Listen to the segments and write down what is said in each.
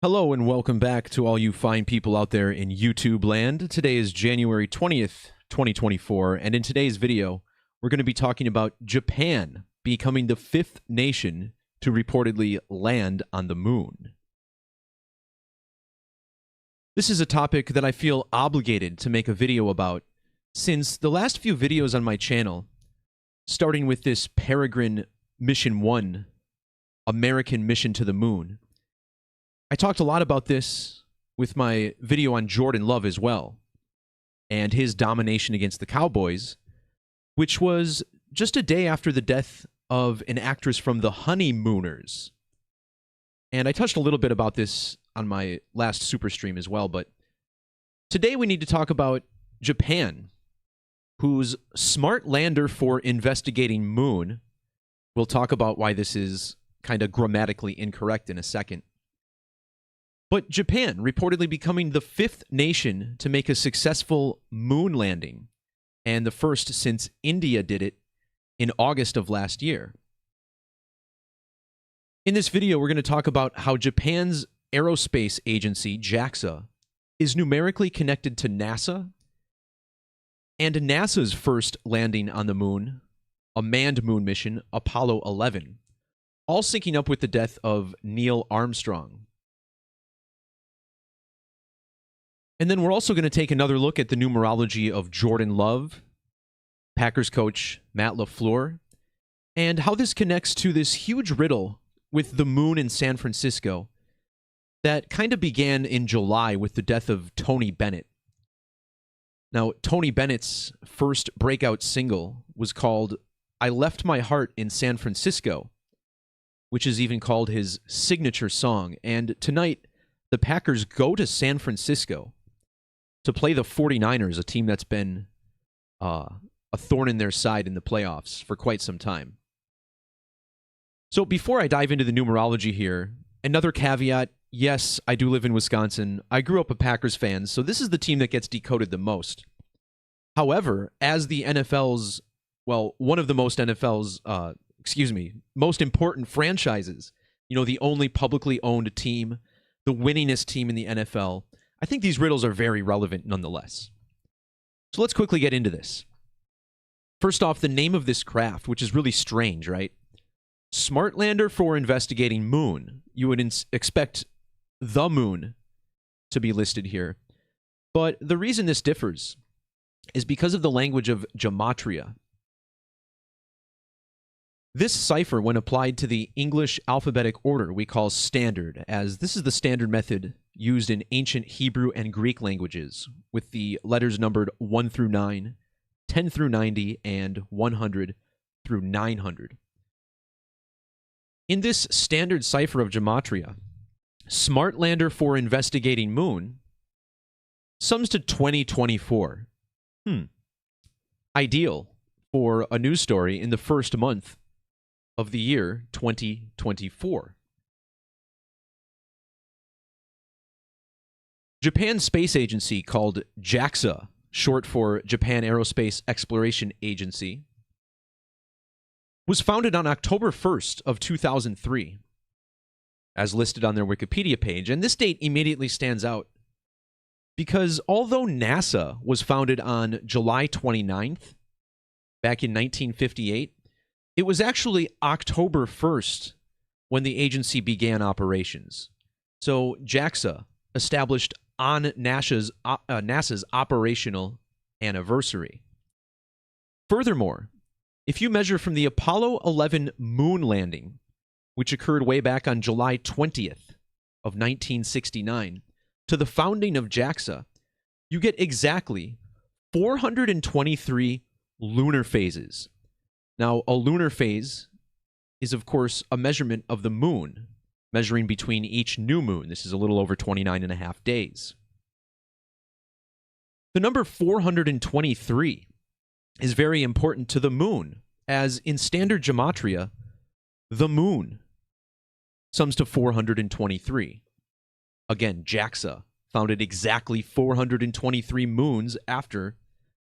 Hello and welcome back to all you fine people out there in YouTube land. Today is January 20th, 2024, and in today's video, we're going to be talking about Japan becoming the fifth nation to reportedly land on the moon. This is a topic that I feel obligated to make a video about, since the last few videos on my channel, starting with this Peregrine Mission 1, American Mission to the Moon, I talked a lot about this with my video on Jordan Love as well, and his domination against the Cowboys, which was just a day after the death of an actress from The Honeymooners. And I touched a little bit about this on my last super stream as well, but today we need to talk about Japan, whose smart lander for investigating moon. We'll talk about why this is kind of grammatically incorrect in a second. But Japan reportedly becoming the fifth nation to make a successful moon landing, and the first since India did it in August of last year. In this video, we're going to talk about how Japan's aerospace agency, JAXA, is numerically connected to NASA, and NASA's first landing on the moon, a manned moon mission, Apollo 11, all syncing up with the death of Neil Armstrong. And then we're also going to take another look at the numerology of Jordan Love, Packers coach Matt LaFleur, and how this connects to this huge riddle with the moon in San Francisco that kind of began in July with the death of Tony Bennett. Now, Tony Bennett's first breakout single was called I Left My Heart in San Francisco, which is even called his signature song. And tonight, the Packers go to San Francisco to play the 49ers, a team that's been a thorn in their side in the playoffs for quite some time. So before I dive into the numerology here, another caveat, yes, I do live in Wisconsin. I grew up a Packers fan, so this is the team that gets decoded the most. However, as the NFL's, well, one of the most most important franchises, the only publicly owned team, the winningest team in the NFL, I think these riddles are very relevant nonetheless. So let's quickly get into this. First off, the name of this craft, which is really strange, right? Smart lander for investigating moon. You would expect the moon to be listed here. But the reason this differs is because of the language of Gematria. This cipher, when applied to the English alphabetic order, we call standard, as this is the standard method used in ancient Hebrew and Greek languages, with the letters numbered 1 through 9, 10 through 90, and 100 through 900. In this standard cipher of Gematria, smart lander for investigating moon sums to 2024. Ideal for a news story in the first month of the year 2024. Japan's space agency, called JAXA, short for Japan Aerospace Exploration Agency, was founded on October 1st of 2003, as listed on their Wikipedia page. And this date immediately stands out because although NASA was founded on July 29th, back in 1958, it was actually October 1st when the agency began operations. So JAXA established on NASA's operational anniversary. Furthermore, if you measure from the Apollo 11 moon landing, which occurred way back on July 20th of 1969, to the founding of JAXA, you get exactly 423 lunar phases. Now, a lunar phase is, of course, a measurement of the moon, measuring between each new moon. This is a little over 29 and a half days. The number 423 is very important to the moon, as in standard gematria, the moon sums to 423. Again, JAXA founded exactly 423 moons after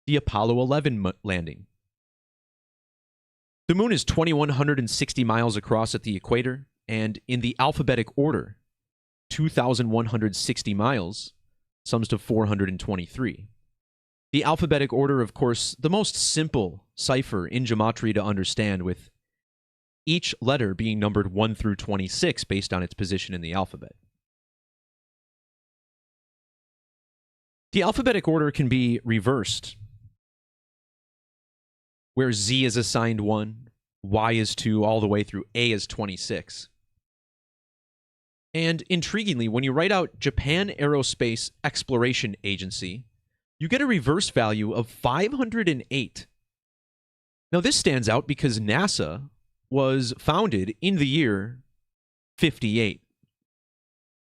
the Apollo 11 landing. The moon is 2,160 miles across at the equator, and in the alphabetic order, 2,160 miles, sums to 423. The alphabetic order, of course, the most simple cipher in Gematria to understand, with each letter being numbered 1 through 26 based on its position in the alphabet. The alphabetic order can be reversed, where Z is assigned 1, Y is 2, all the way through A is 26. And intriguingly, when you write out Japan Aerospace Exploration Agency, you get a reverse value of 508. Now, this stands out because NASA was founded in the year 58.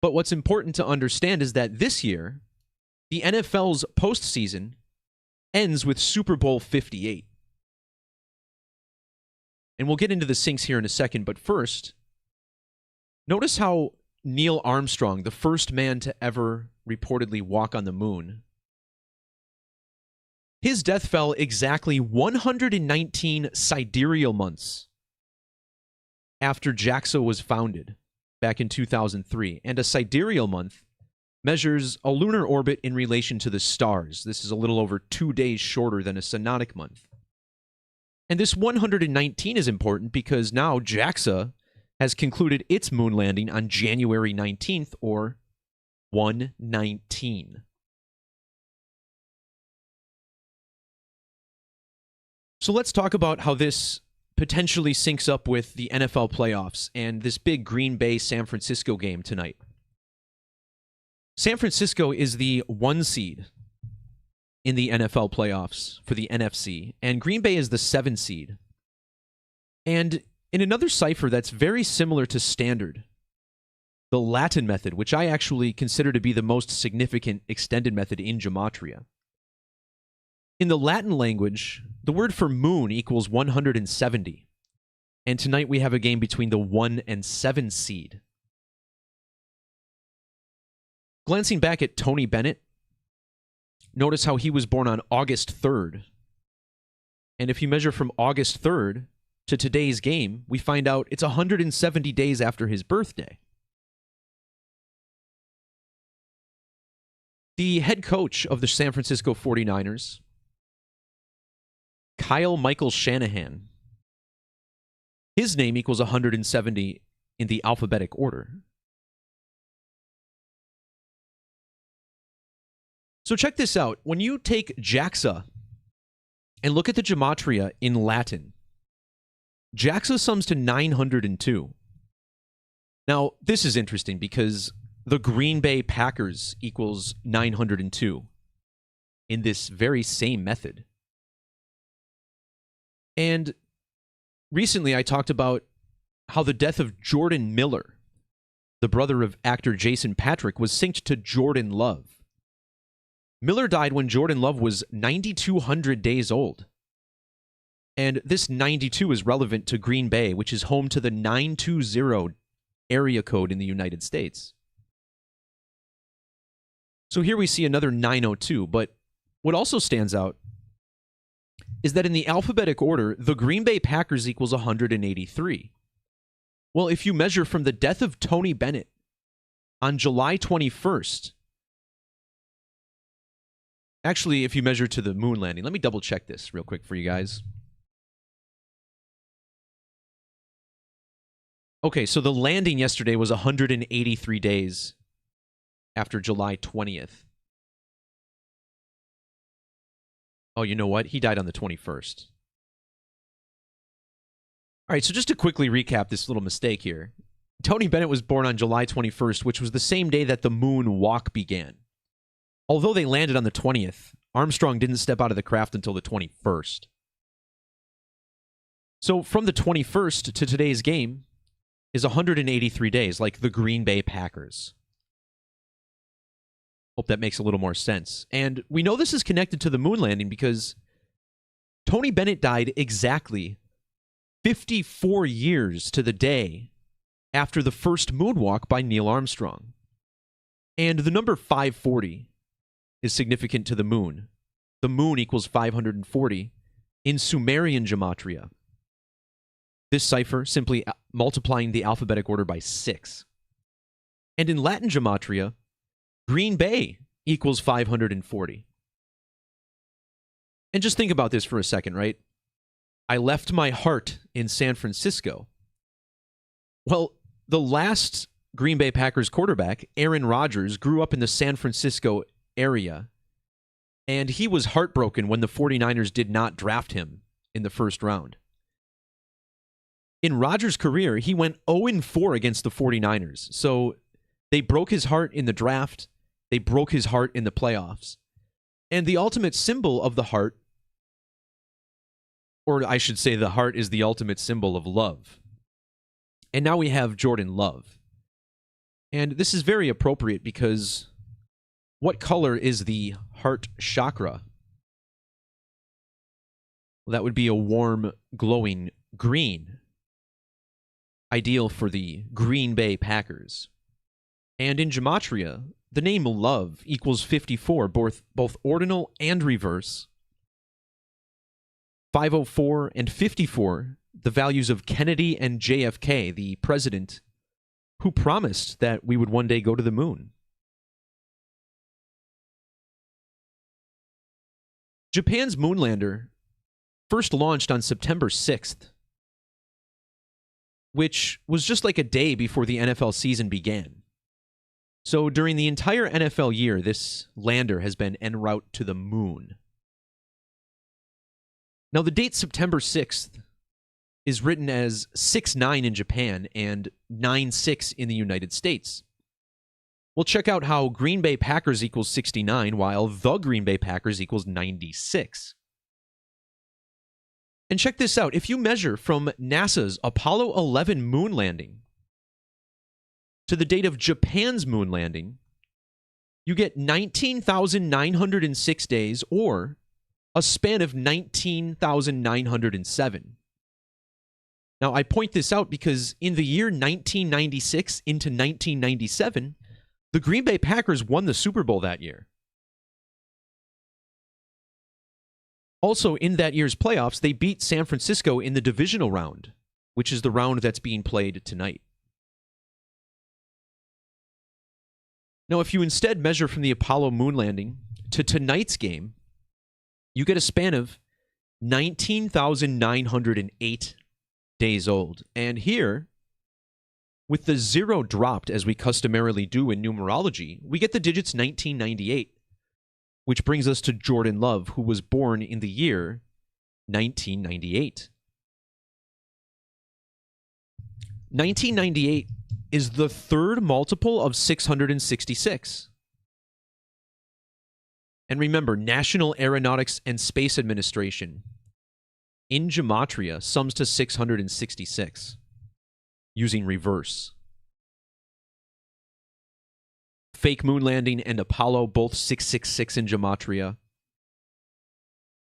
But what's important to understand is that this year, the NFL's postseason ends with Super Bowl 58. And we'll get into the syncs here in a second, but first, notice how Neil Armstrong, the first man to ever reportedly walk on the moon, his death fell exactly 119 sidereal months after JAXA was founded back in 2003. And a sidereal month measures a lunar orbit in relation to the stars. This is a little over 2 days shorter than a synodic month. And this 119 is important because now JAXA has concluded its moon landing on January 19th, or 119. So let's talk about how this potentially syncs up with the NFL playoffs and this big Green Bay-San Francisco game tonight. San Francisco is the 1 seed in the NFL playoffs for the NFC, and Green Bay is the 7 seed. And in another cipher that's very similar to standard, the Latin method, which I actually consider to be the most significant extended method in Gematria. In the Latin language, the word for moon equals 170. And tonight we have a game between the 1 and 7 seed. Glancing back at Tony Bennett, notice how he was born on August 3rd. And if you measure from August 3rd to today's game, we find out it's 170 days after his birthday. The head coach of the San Francisco 49ers, Kyle Michael Shanahan, his name equals 170 in the alphabetic order. So check this out. When you take JAXA and look at the Gematria in Latin, JAXA sums to 902. Now, this is interesting because the Green Bay Packers equals 902 in this very same method. And recently I talked about how the death of Jordan Miller, the brother of actor Jason Patrick, was synced to Jordan Love. Miller died when Jordan Love was 9,200 days old. And this 92 is relevant to Green Bay, which is home to the 920 area code in the United States. So here we see another 902, but what also stands out is that in the alphabetic order, the Green Bay Packers equals 183. Well, if you measure from the death of Tony Bennett on July 21st, actually, if you measure to the moon landing, let me double check this real quick for you guys. Okay, so the landing yesterday was 183 days after July 20th. Oh, you know what? He died on the 21st. All right, so just to quickly recap this little mistake here. Tony Bennett was born on July 21st, which was the same day that the moon walk began. Although they landed on the 20th, Armstrong didn't step out of the craft until the 21st. So from the 21st to today's game is 183 days, like the Green Bay Packers. Hope that makes a little more sense. And we know this is connected to the moon landing because Tony Bennett died exactly 54 years to the day after the first moonwalk by Neil Armstrong. And the number 540 is significant to the moon. The moon equals 540 in Sumerian Gematria. This cipher simply multiplying the alphabetic order by 6. And in Latin Gematria, Green Bay equals 540. And just think about this for a second, right? I left my heart in San Francisco. Well, the last Green Bay Packers quarterback, Aaron Rodgers, grew up in the San Francisco area, and he was heartbroken when the 49ers did not draft him in the first round. In Rodgers' career, he went 0-4 against the 49ers, so they broke his heart in the draft, they broke his heart in the playoffs. And the ultimate symbol of the heart, or I should say the heart is the ultimate symbol of love. And now we have Jordan Love. And this is very appropriate because what color is the heart chakra? Well, that would be a warm, glowing green, ideal for the Green Bay Packers. And in Gematria, the name Love equals 54, both ordinal and reverse. 504 and 54, the values of Kennedy and JFK, the president who promised that we would one day go to the moon. Japan's moonlander first launched on September 6th, which was just like a day before the NFL season began. So during the entire NFL year, this lander has been en route to the moon. Now, the date September 6th is written as 6-9 in Japan and 9-6 in the United States. We'll check out how Green Bay Packers equals 69, while the Green Bay Packers equals 96. And check this out. If you measure from NASA's Apollo 11 moon landing to the date of Japan's moon landing, you get 19,906 days, or a span of 19,907. Now, I point this out because in the year 1996 into 1997, the Green Bay Packers won the Super Bowl that year. Also, in that year's playoffs, they beat San Francisco in the divisional round, which is the round that's being played tonight. Now, if you instead measure from the Apollo moon landing to tonight's game, you get a span of 19,908 days old. And here, with the 0 dropped, as we customarily do in numerology, we get the digits 1998, which brings us to Jordan Love, who was born in the year 1998. 1998 is the third multiple of 666. And remember, National Aeronautics and Space Administration in Gematria sums to 666 using reverse. Fake moon landing and Apollo, both 666 in Gematria.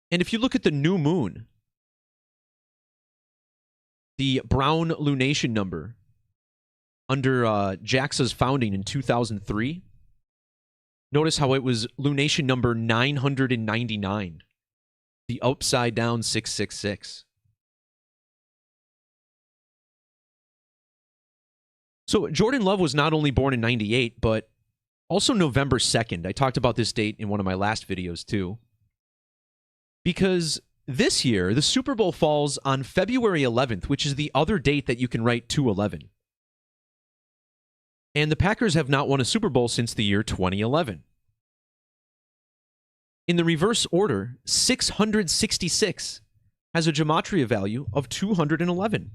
And if you look at the new moon, the brown lunation number under JAXA's founding in 2003, notice how it was lunation number 999, the upside down 666. So Jordan Love was not only born in 98, but also November 2nd. I talked about this date in one of my last videos too. Because this year, the Super Bowl falls on February 11th, which is the other date that you can write 211. And the Packers have not won a Super Bowl since the year 2011. In the reverse order, 666 has a Gematria value of 211.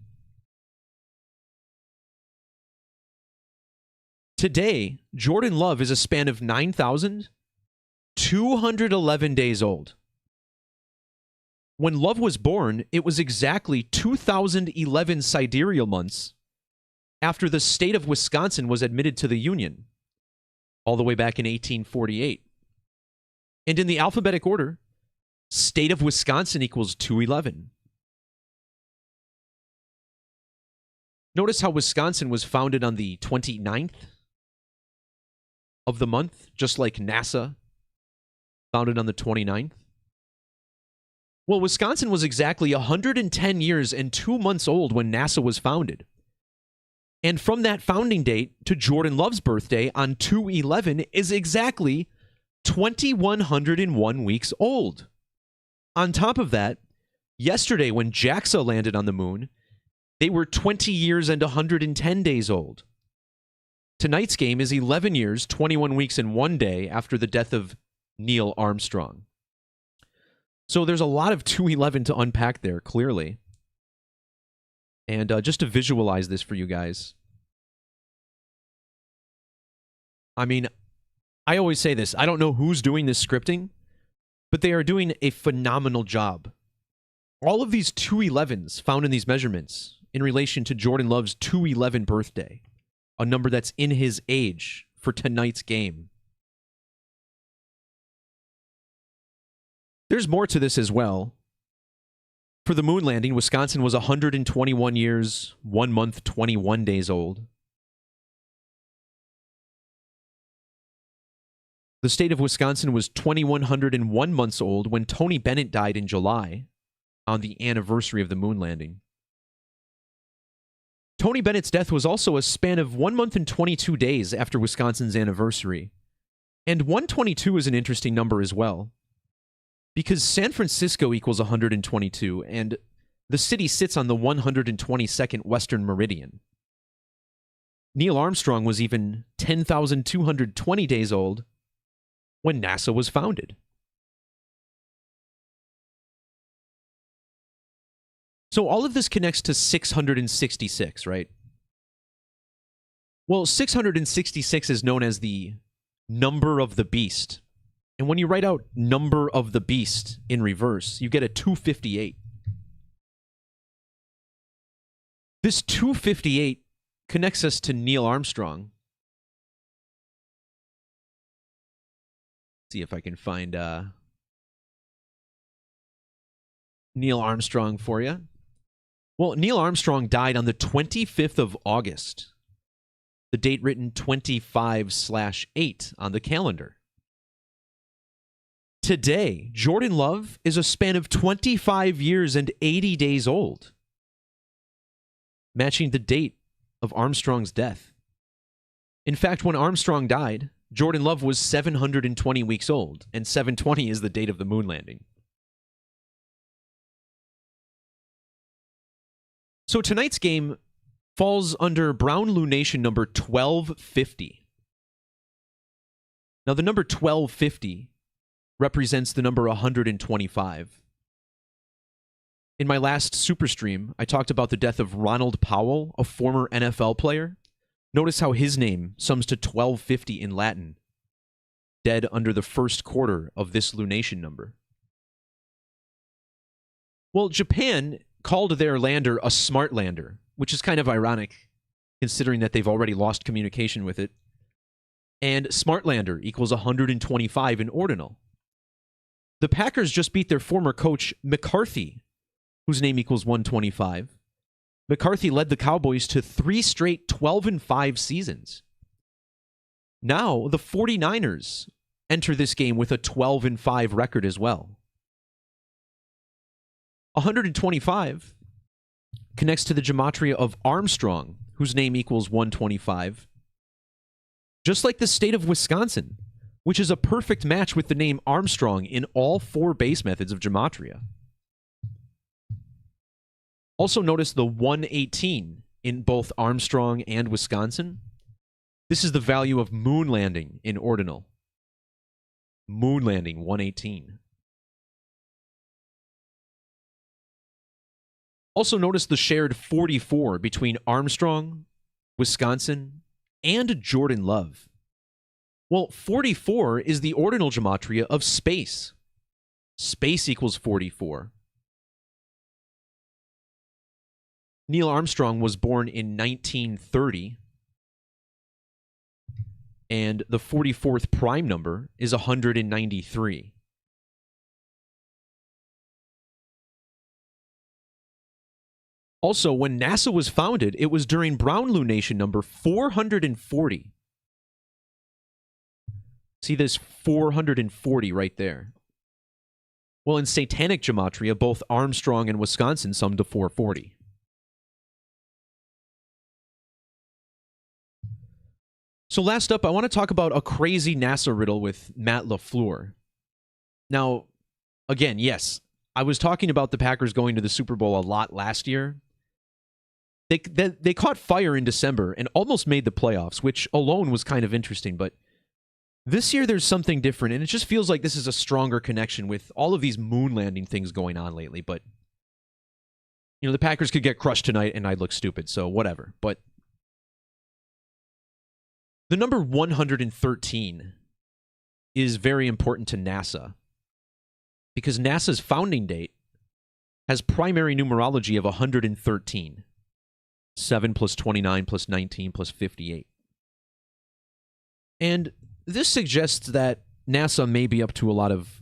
Today, Jordan Love is a span of 9,211 days old. When Love was born, it was exactly 2011 sidereal months after the state of Wisconsin was admitted to the Union, all the way back in 1848. And in the alphabetic order, state of Wisconsin equals 211. Notice how Wisconsin was founded on the 29th of the month, just like NASA, founded on the 29th. Well, Wisconsin was exactly 110 years and 2 months old when NASA was founded. And from that founding date to Jordan Love's birthday on 2/11 is exactly 2,101 weeks old. On top of that, yesterday when JAXA landed on the moon, they were 20 years and 110 days old. Tonight's game is 11 years, 21 weeks, and 1 day after the death of Neil Armstrong. So there's a lot of 2/11 to unpack there, clearly. And just to visualize this for you guys. I mean, I always say this. I don't know who's doing this scripting, but they are doing a phenomenal job. All of these 2/11s found in these measurements in relation to Jordan Love's 2/11 birthday, a number that's in his age for tonight's game. There's more to this as well. For the moon landing, Wisconsin was 121 years, 1 month, 21 days old. The state of Wisconsin was 2,101 months old when Tony Bennett died in July on the anniversary of the moon landing. Tony Bennett's death was also a span of 1 month and 22 days after Wisconsin's anniversary. And 122 is an interesting number as well, because San Francisco equals 122, and the city sits on the 122nd western meridian. Neil Armstrong was even 10,220 days old when NASA was founded. So all of this connects to 666, right? Well, 666 is known as the number of the beast. And when you write out number of the beast in reverse, you get a 258. This 258 connects us to Neil Armstrong. See if I can find Neil Armstrong for you. Well, Neil Armstrong died on the 25th of August. The date written 25/8 on the calendar. Today, Jordan Love is a span of 25 years and 80 days old, matching the date of Armstrong's death. In fact, when Armstrong died, Jordan Love was 720 weeks old, and 720 is the date of the moon landing. So tonight's game falls under Brown lunation number 1250. Now, the number 1250 represents the number 125. In my last super stream, I talked about the death of Ronald Powell, a former NFL player. Notice how his name sums to 1250 in Latin, dead under the first quarter of this lunation number. Well, Japan called their lander a smart lander, which is kind of ironic, considering that they've already lost communication with it. And smart lander equals 125 in ordinal. The Packers just beat their former coach, McCarthy, whose name equals 125. McCarthy led the Cowboys to 3 straight 12-5 seasons. Now, the 49ers enter this game with a 12-5 record as well. 125 connects to the gematria of Armstrong, whose name equals 125. Just like the state of Wisconsin, which is a perfect match with the name Armstrong in all 4 base methods of gematria. Also notice the 118 in both Armstrong and Wisconsin. This is the value of moon landing in ordinal. Moon landing 118. Also notice the shared 44 between Armstrong, Wisconsin, and Jordan Love. Well, 44 is the ordinal gematria of space. Space equals 44. Neil Armstrong was born in 1930, and the 44th prime number is 193. Also, when NASA was founded, it was during Brown lunation number 440. See this 440 right there? Well, in satanic gematria, both Armstrong and Wisconsin summed to 440. So last up, I want to talk about a crazy NASA riddle with Matt LaFleur. Now, again, yes, I was talking about the Packers going to the Super Bowl a lot last year. They caught fire in December and almost made the playoffs, which alone was kind of interesting. But this year there's something different, and it just feels like this is a stronger connection with all of these moon landing things going on lately. But, you know, the Packers could get crushed tonight and I'd look stupid, so whatever. But the number 113 is very important to NASA because NASA's founding date has primary numerology of 113. 7 plus 29 plus 19 plus 58. And this suggests that NASA may be up to a lot of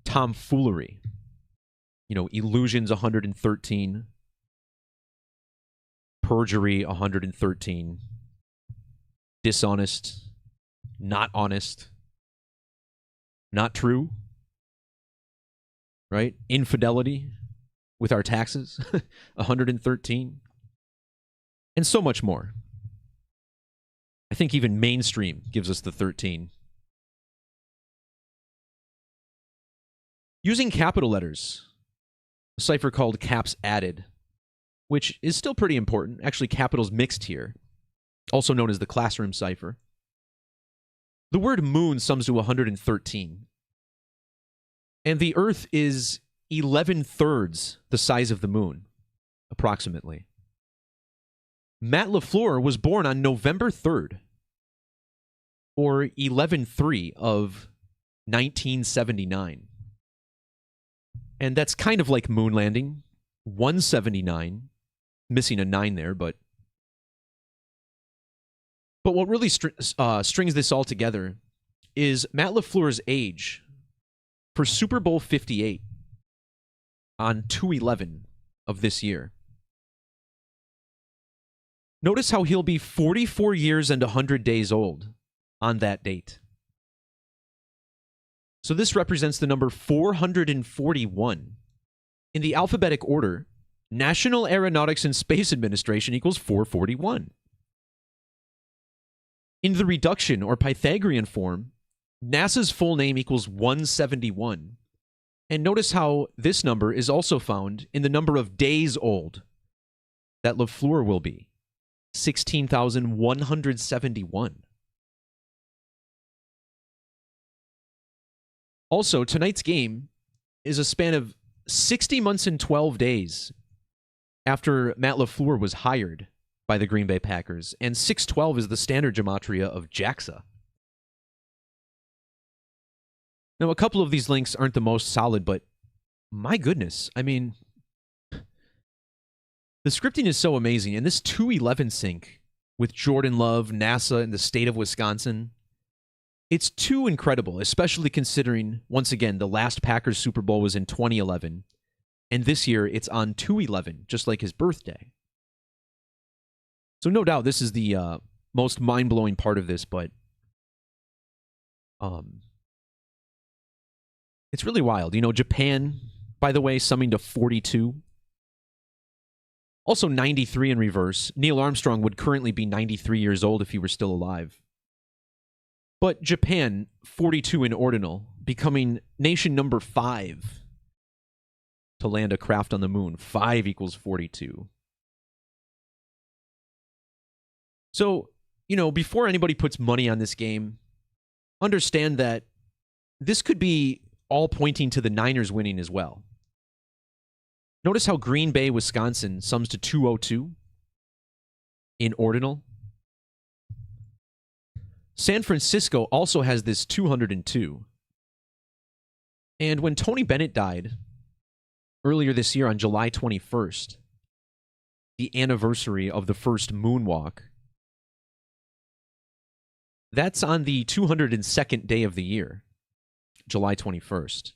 tomfoolery. You know, illusions 113, perjury 113, dishonest, not honest, not true, right? Infidelity with our taxes 113. And so much more. I think even mainstream gives us the 13. Using capital letters, a cipher called caps added, which is still pretty important. Actually, capitals mixed here, also known as the classroom cipher. The word moon sums to 113. And the Earth is 11/3 the size of the moon, approximately. Matt LaFleur was born on November 3rd, or 11/3 of 1979. And that's kind of like moon landing. 179, missing a 9 there, but what really strings this all together is Matt LaFleur's age for Super Bowl 58 on 2/11 of this year. Notice how he'll be 44 years and 100 days old on that date. So this represents the number 441. In the alphabetic order, National Aeronautics and Space Administration equals 441. In the reduction or Pythagorean form, NASA's full name equals 171. And notice how this number is also found in the number of days old that LaFleur will be. 16,171. Also, tonight's game is a span of 60 months and 12 days after Matt LaFleur was hired by the Green Bay Packers, and 612 is the standard gematria of JAXA. Now, a couple of these links aren't the most solid, but my goodness, I mean, the scripting is so amazing, and this 211 sync with Jordan Love, NASA, and the state of Wisconsin, it's too incredible, especially considering, once again, the last Packers Super Bowl was in 2011, and this year it's on 2/11, just like his birthday. So no doubt this is the most mind-blowing part of this, but it's really wild. You know, Japan, by the way, summing to 42. Also 93 in reverse. Neil Armstrong would currently be 93 years old if he were still alive. But Japan, 42 in ordinal, becoming nation number 5 to land a craft on the moon. 5 equals 42. So, you know, before anybody puts money on this game, understand that this could be all pointing to the Niners winning as well. Notice how Green Bay, Wisconsin sums to 202 in ordinal. San Francisco also has this 202. And when Tony Bennett died earlier this year on July 21st, the anniversary of the first moonwalk, that's on the 202nd day of the year, July 21st.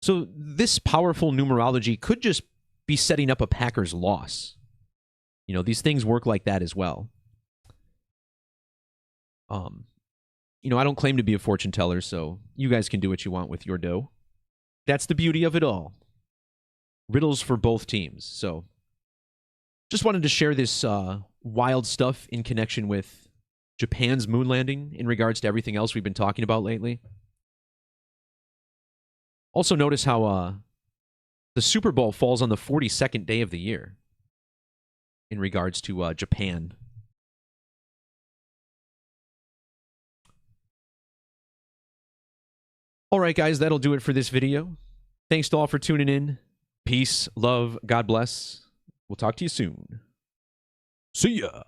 So this powerful numerology could just be setting up a Packers loss. You know, these things work like that as well. You know, I don't claim to be a fortune teller, so you guys can do what you want with your dough. That's the beauty of it all. Riddles for both teams. So Just wanted to share this wild stuff in connection with Japan's moon landing in regards to everything else we've been talking about lately. Also notice how the Super Bowl falls on the 42nd day of the year in regards to Japan. All right, guys, that'll do it for this video. Thanks to all for tuning in. Peace, love, God bless. We'll talk to you soon. See ya.